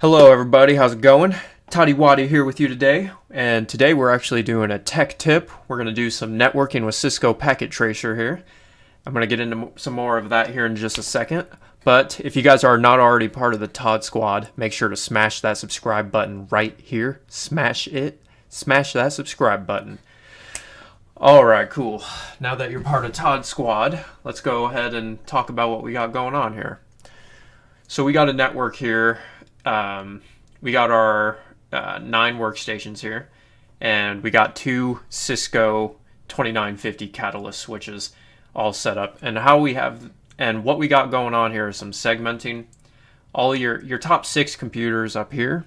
Hello everybody, how's it going? Toddy Waddy here with you today, and today we're actually doing a tech tip. We're going to do some networking with Cisco Packet Tracer here. I'm going to get into some more of that here in just a second, but if you guys are not already part of the Todd Squad, make sure to smash that subscribe button right here. Smash it. Smash that subscribe button. Alright, cool. Now that you're part of Todd Squad, let's go ahead and talk about what we got going on here. So we got a network here. We got our 9 workstations here, and we got 2 Cisco 2950 Catalyst switches all set up. And what we got going on here is some segmenting. All your top 6 computers up here,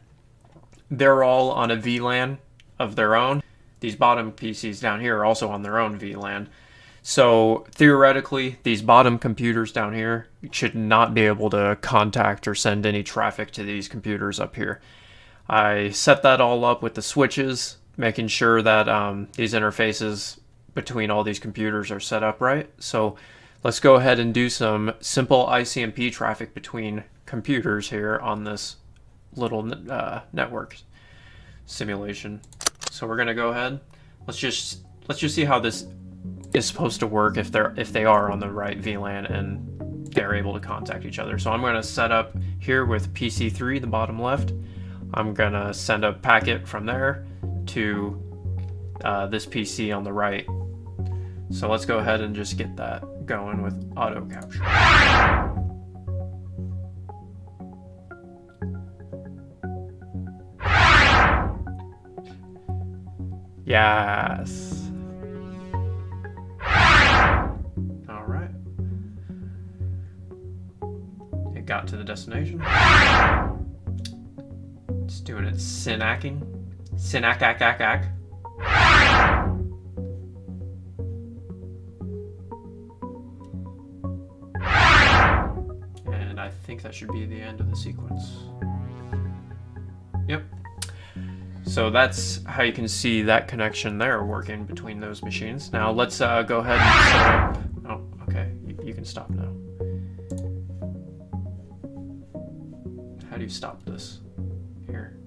they're all on a VLAN of their own. These bottom PCs down here are also on their own VLAN. So theoretically, these bottom computers down here should not be able to contact or send any traffic to these computers up here. I set that all up with the switches, making sure that these interfaces between all these computers are set up right. So let's go ahead and do some simple ICMP traffic between computers here on this little network simulation. So we're gonna go ahead. Let's just see how this is supposed to work if they are on the right VLAN and they're able to contact each other. So I'm going to set up here with PC3, the bottom left. I'm going to send a packet from there to this PC on the right. So let's go ahead and just get that going with auto capture. Yes. Got to the destination. It's doing its synacking. Synac-ack-ack-ack. And I think that should be the end of the sequence. Yep. So that's how you can see that connection there working between those machines. Now let's go ahead and set up. Oh, okay. You can stop now. How do you stop this? Here.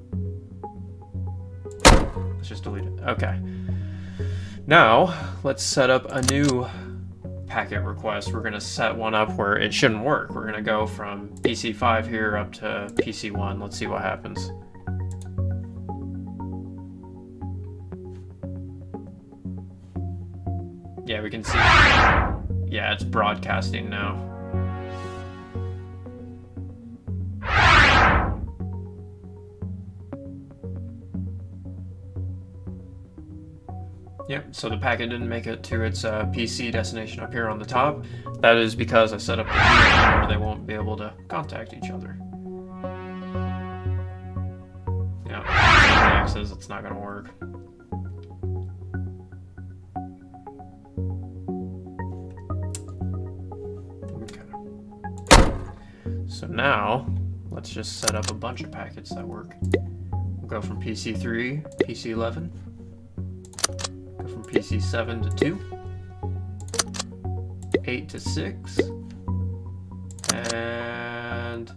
Let's just delete it. Okay. Now, let's set up a new packet request. We're going to set one up where it shouldn't work. We're going to go from PC5 here up to PC1. Let's see what happens. Yeah, we can see. Yeah, it's broadcasting now. Yep, so the packet didn't make it to its PC destination up here on the top. That is because I set up the VLAN where they won't be able to contact each other. Yeah, the says it's not going to work. Okay. So now, let's just set up a bunch of packets that work. We'll go from PC3, PC11. From PC7 to 2, 8 to 6, and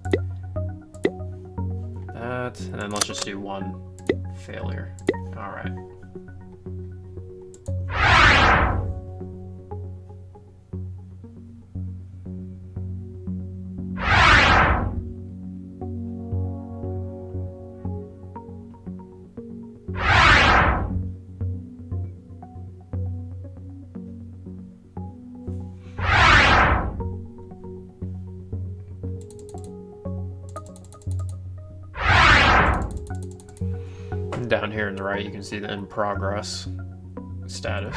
that, and then let's just do one failure. All right. Down here on the right, you can see the in progress status.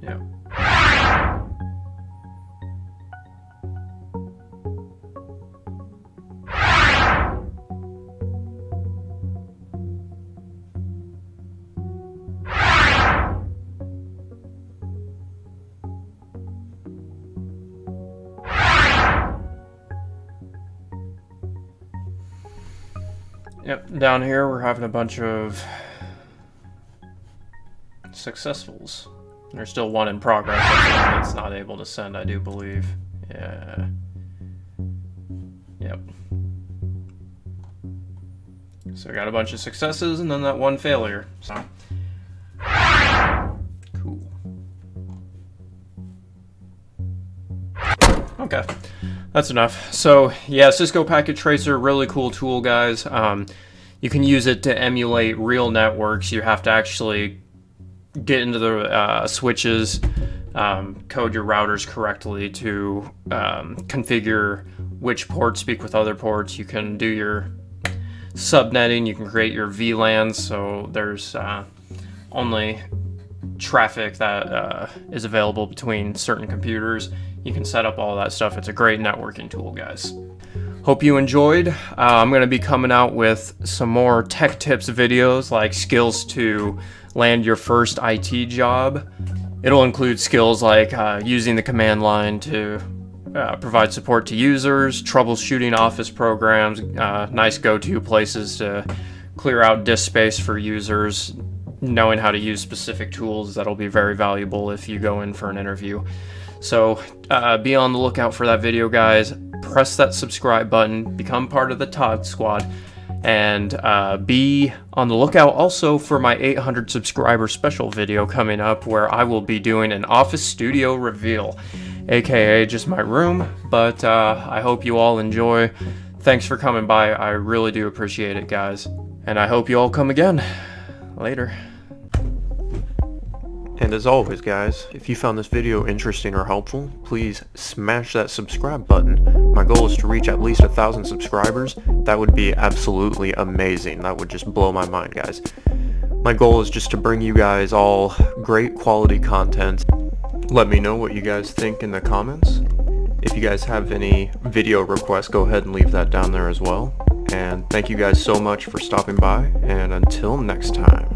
Yeah. Yep, down here we're having a bunch of successfuls. There's still one in progress. That's the one that's not able to send, I do believe. Yeah. Yep. So we got a bunch of successes and then that one failure. So cool. Okay. That's enough. So yeah, Cisco Packet Tracer, really cool tool, guys. You can use it to emulate real networks. You have to actually get into the switches, code your routers correctly to configure which ports speak with other ports. You can do your subnetting. You can create your VLANs, so there's only traffic that is available between certain computers. You can set up all that stuff. It's a great networking tool, guys. Hope you enjoyed. I'm going to be coming out with some more tech tips videos, like skills to land your first IT job. It'll include skills like using the command line to provide support to users, troubleshooting office programs, nice go-to places to clear out disk space for users, knowing how to use specific tools that'll be very valuable if you go in for an interview. So be on the lookout for that video, guys. Press that subscribe button, become part of the Todd Squad, and be on the lookout also for my 800 subscriber special video coming up, where I will be doing an office studio reveal, aka just my room. But I hope you all enjoy. Thanks for coming by. I really do appreciate it, guys. And I hope you all come again. Later. And as always, guys, if you found this video interesting or helpful, please smash that subscribe button. My goal is to reach at least 1,000 subscribers. That would be absolutely amazing. That would just blow my mind, guys. My goal is just to bring you guys all great quality content. Let me know what you guys think in the comments. If you guys have any video requests, go ahead and leave that down there as well. And thank you guys so much for stopping by, and until next time.